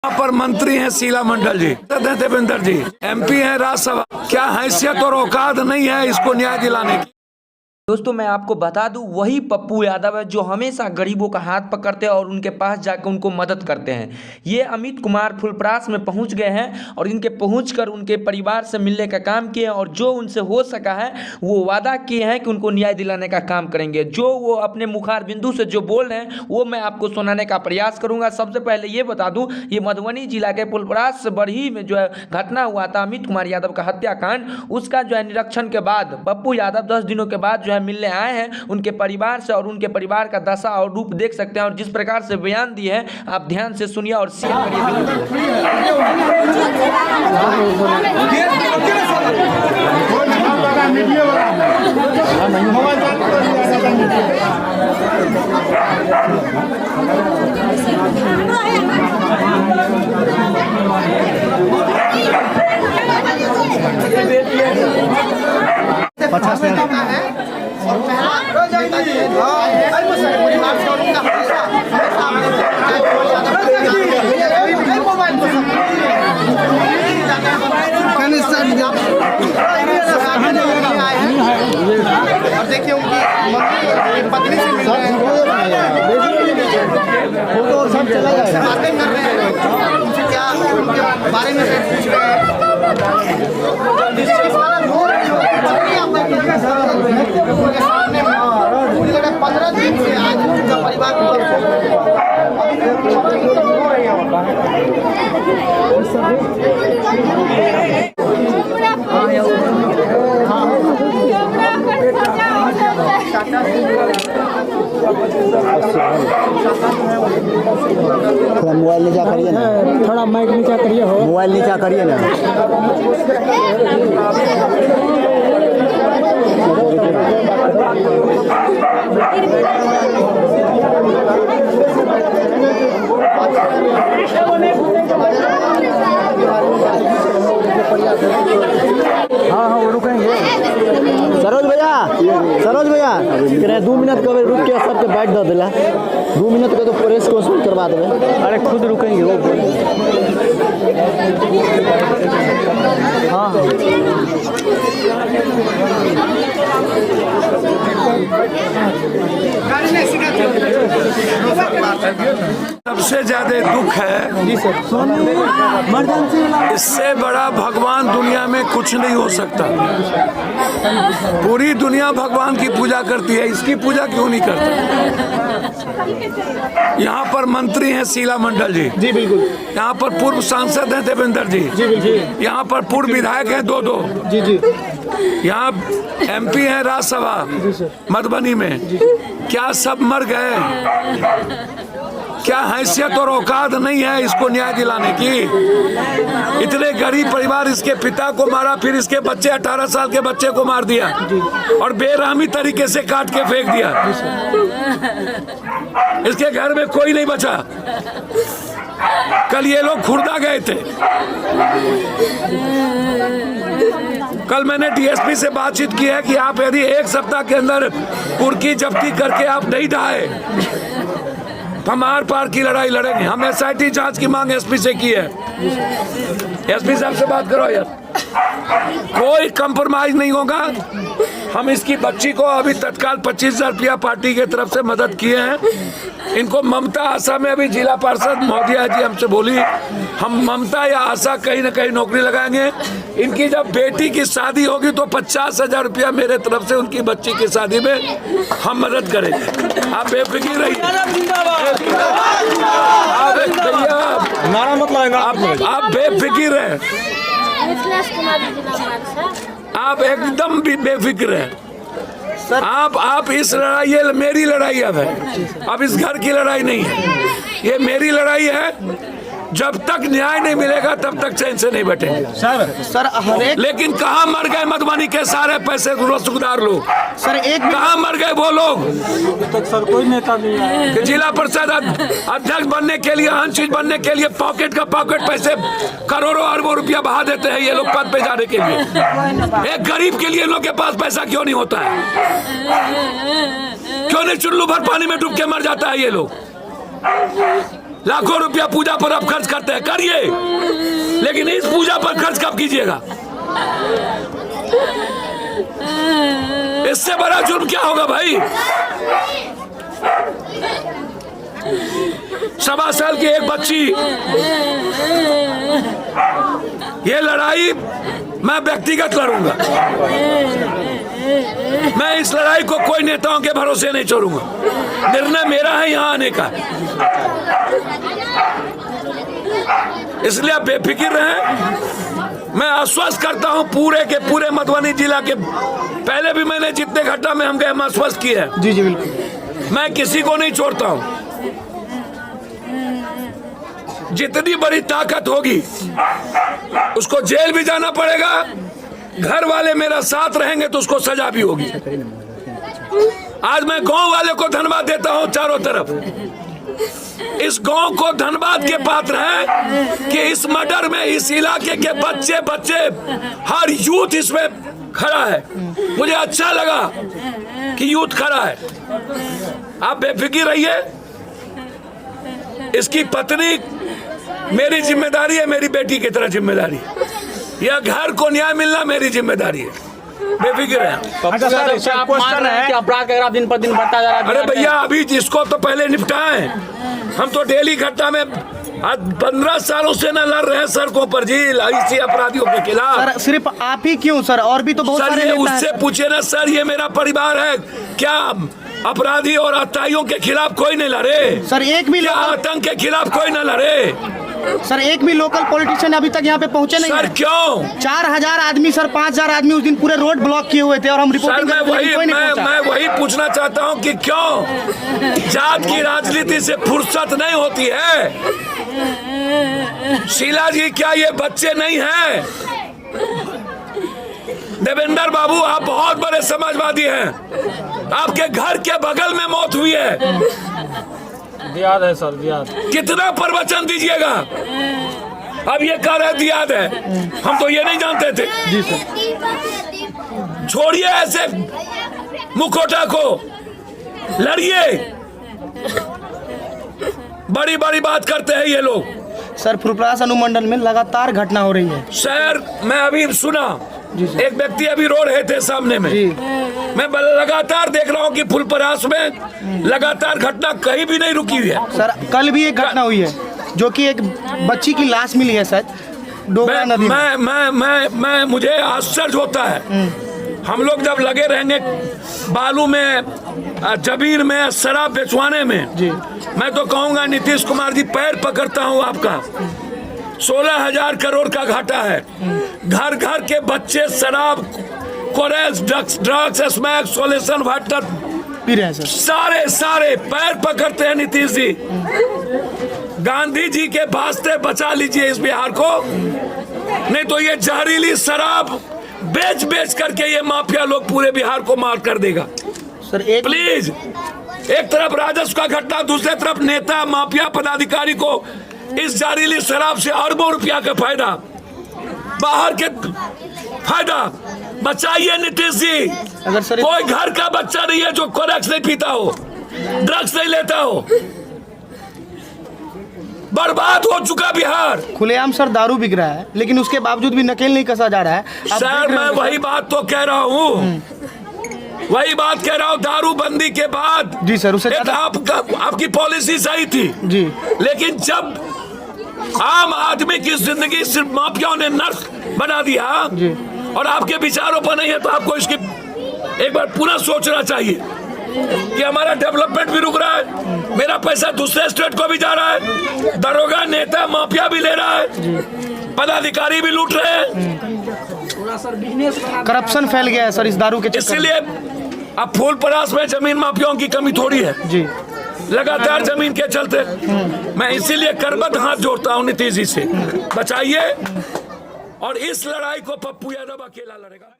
यहाँ पर मंत्री हैं शीला मंडल जी, देवेंद्र जी, MP हैं राज्यसभा। क्या हैसियत और औकात नहीं है इसको न्याय दिलाने की? दोस्तों मैं आपको बता दूं, वही पप्पू यादव है जो हमेशा गरीबों का हाथ पकड़ते हैं और उनके पास जाकर उनको मदद करते हैं। ये अमित कुमार फुलपरास में पहुंच गए हैं और इनके पहुंचकर उनके परिवार से मिलने का काम किए हैं और जो उनसे हो सका है वो वादा किए हैं कि उनको न्याय दिलाने का काम करेंगे। जो वो अपने मुखार बिंदु से जो बोल रहे हैं वो मैं आपको सुनाने का प्रयास करूँगा। सबसे पहले ये बता दूँ, ये मधुबनी जिला के फुलपरास बरही में जो है घटना हुआ था अमित कुमार यादव का हत्याकांड, उसका जो है निरीक्षण के बाद पप्पू यादव 10 दिनों के बाद जो है मिलने आए हैं उनके परिवार से और उनके परिवार का दशा और रूप देख सकते हैं और जिस प्रकार से बयान दिए हैं आप ध्यान से सुनिए और शेयर और देखिए उनकी पत्नी से मिल रहे हैं, वो सब चला जाएगा, बातें कर रहे हैं, उनसे क्या उनके बारे में पूछ रहे हैं। 15 दिन से आज उनका परिवार थोड़ा मोबाइल नीचा करिए ना, थोड़ा माइक नीचा करिए, हो मोबाइल नीचा करिए ना। हाँ हाँ वो रुकेंगे। सरोज भैया 2 मिनट के रुक के सबके बैठ दे दिला, 2 मिनट के तो प्रेस को शुरू करवा देवे। अरे खुद रुकेंगे वो। हाँ सबसे ज्यादा दुख है, जी सर, इससे बड़ा भगवान दुनिया में कुछ नहीं हो सकता। पूरी दुनिया भगवान की पूजा करती है, इसकी पूजा क्यों नहीं करती? यहाँ पर मंत्री हैं शीला मंडल जी, जी बिल्कुल। यहाँ पर पूर्व सांसद हैं देवेंद्र जी, जी बिल्कुल। यहाँ पर पूर्व विधायक हैं 2-2, जी जी। यहाँ MP हैं राज्यसभा मधुबनी में। क्या सब मर गए? क्या हैसियत और औकात नहीं है इसको न्याय दिलाने की? इतने गरीब परिवार, इसके पिता को मारा, फिर इसके बच्चे 18 साल के बच्चे को मार दिया और बेरहमी तरीके से काट के फेंक दिया। इसके घर में कोई नहीं बचा। कल ये लोग खुर्दा गए थे, कल मैंने DSP से बातचीत की है कि आप यदि 1 सप्ताह के अंदर कुर्की जब्ती करके आप नहीं ढाए, हम आर पार की लड़ाई लड़ेंगे। हम SIT जांच की मांग SP से की है। SP साहब से बात करो यार, कोई कंप्रोमाइज नहीं होगा। हम इसकी बच्ची को अभी तत्काल 25,000 रुपया पार्टी के तरफ से मदद किए हैं। इनको ममता आशा में अभी जिला पार्षद महोदया जी हमसे बोली, हम ममता या आशा कहीं ना कहीं नौकरी लगाएंगे। इनकी जब बेटी की शादी होगी तो 50,000 रुपया मेरे तरफ से उनकी बच्ची की शादी में हम मदद करेंगे। आप बेफिक्र रहिए, नारा मत लगाएगा आप बेफिक्र हैं, आप एकदम भी बेफिक्र हैं। आप इस लड़ाई, ये मेरी लड़ाई अब है, अब इस घर की लड़ाई नहीं है, ये मेरी लड़ाई है। जब तक न्याय नहीं मिलेगा तब तक चैन से नहीं बैठेंगे सर। लेकिन कहाँ मर गए मधुबनी के सारे पैसे रसूखदार लोग? सर कहाँ मर गए वो लोग? तक सर कोई नेता नहीं है। जिला परिषद अध्यक्ष बनने के लिए, हर चीज बनने के लिए पॉकेट का पॉकेट पैसे करोड़ों अरबों रुपया बहा देते हैं ये लोग पद पे जाने के लिए। एक गरीब के लिए लोग के पास पैसा क्यों नहीं होता है? क्यों नहीं चुल्लू भर पानी में डूब के मर जाता है ये लोग? लाखों रुपया पूजा पर आप खर्च करते हैं, करिए, लेकिन इस पूजा पर खर्च कब कीजिएगा? इससे बड़ा जुर्म क्या होगा भाई? 7 साल की एक बच्ची, ये लड़ाई मैं व्यक्तिगत लड़ूंगा। मैं इस लड़ाई को कोई नेताओं के भरोसे नहीं छोड़ूंगा। निर्णय मेरा है यहाँ आने का, इसलिए आप बेफिक्र रहें। मैं आश्वस्त करता हूं पूरे के पूरे मधुबनी जिला के, पहले भी मैंने जितने घटना में हम गए हम आश्वस्त किए हैं। जी जी बिल्कुल। मैं किसी को नहीं छोड़ता हूं। जितनी बड़ी ताकत होगी उसको जेल भी जाना पड़ेगा, घर वाले मेरा साथ रहेंगे तो उसको सजा भी होगी। आज मैं गांव वाले को धन्यवाद देता हूं चारों तरफ। इस गांव को धन्यवाद के पात्र है कि इस मर्डर में इस इलाके के बच्चे हर यूथ इसमें खड़ा है। मुझे अच्छा लगा कि यूथ खड़ा है। आप बेफिक्र रहिए। इसकी पत्नी मेरी जिम्मेदारी है, मेरी बेटी की तरह जिम्मेदारी है। यह घर को न्याय मिलना मेरी जिम्मेदारी है। बेफिक्र है। आप मान रहे हैं कि अपराध का ग्राफ दिन पर दिन बढ़ता जा रहा है? अरे भैया, अभी जिसको तो पहले निपटाएं। हम तो डेली घटना में आज 15 सालों से न लड़ रहे हैं सड़कों पर जी, इसी अपराधियों के खिलाफ। सर सिर्फ आप ही क्यों सर, और भी तो बहुत सर सारे ये नेता हैं। उससे पूछे ना सर, ये मेरा परिवार है। क्या अपराधी और आतंकियों के खिलाफ कोई नहीं लड़े? सर एक भी क्या आतंक के खिलाफ कोई न लड़े? सर एक भी लोकल पॉलिटिशियन अभी तक यहाँ पे पहुंचे नहीं सर हैं। क्यों? 4000 आदमी सर, 5000 आदमी उस दिन पूरे रोड ब्लॉक किए हुए थे और हम सर रिपोर्टिंग मैं करते थे, कोई नहीं पहुंचा। मैं वही पूछना चाहता हूं कि क्यों जात की राजनीति से फुर्सत नहीं होती है? शीला जी, क्या ये बच्चे नहीं हैं? देवेंद्र बाबू, आप बहुत बड़े समाजवादी हैं। आपके घर के बगल में मौत हुई है। दियाद है सर, दियाद। कितना प्रवचन दीजिएगा? अब ये कह रहे दियाद है, हम तो ये नहीं जानते थे। जी सर। छोड़िए ऐसे मुखौटा को, लड़िए। बड़ी बड़ी बात करते हैं ये लोग। सर फुलपरास अनुमंडल में लगातार घटना हो रही है। सर मैं अभी सुना, एक व्यक्ति अभी रो रहे थे सामने में। जी। मैं लगातार देख रहा हूँ कि फुलपरास में लगातार घटना कहीं भी नहीं रुकी हुई है। सर कल भी एक घटना हुई है जो कि एक बच्ची की लाश मिली है शायद डोगरा नदी में। मैं मुझे आश्चर्य होता है। हम लोग जब लगे रहेंगे बालू में, जमीन में, शराब बेचवाने में, जी। मैं तो कहूँगा नीतीश कुमार जी, पैर पकड़ता हूँ आपका। 16,000 करोड़ का घाटा है। घर घर के बच्चे शराब, Corex, drugs, smack, solution water पी रहे हैं सर। सारे पैर पकड़ते हैं नीतीश जी। गांधी जी के वास्ते बचा लीजिए इस बिहार को, नहीं तो ये जहरीली शराब बेच करके ये माफिया लोग पूरे बिहार को मार कर देगा। सर एक प्लीज, एक तरफ राजस्व का घटना, दूसरी तरफ नेता माफिया पदाधिकारी को इस जहरीली शराब से अरबों रुपया का फायदा, बाहर के फायदा। बचाइए नीतीश जी। अगर सर कोई घर का बच्चा नहीं है जो कोरेक्स नहीं पीता हो, ड्रग्स नहीं लेता हो। बर्बाद हो चुका बिहार। खुलेआम सर दारू बिक रहा है, लेकिन उसके बावजूद भी नकेल नहीं कसा जा रहा है। आप सर देख रहे मैं हैं वही बात तो कह रहा हूँ, वही बात कह रहा हूँ। दारू बंदी के बाद जी सर, उसे एक आपकी पॉलिसी सही थी जी, लेकिन जब आम आदमी की जिंदगी सिर्फ माफियाओं ने नर्क बना दिया जी। और आपके विचारों पर नहीं है, तो आपको इसकी एक बार पुनः सोचना चाहिए कि हमारा डेवलपमेंट भी रुक रहा है, मेरा पैसा दूसरे स्टेट को भी जा रहा है, दरोगा नेता माफिया भी ले रहा है, पदाधिकारी भी लूट रहे हैं। करप्शन फैल गया है सर इस दारू के चक्कर में। इसलिए अब फूलपरास में जमीन माफियाओं की कमी थोड़ी है जी, लगातार जमीन के चलते। मैं इसीलिए करबद्ध हाथ जोड़ता हूं नीतीश जी से, बचाइए। और इस लड़ाई को पप्पू यादव अकेला लड़ेगा।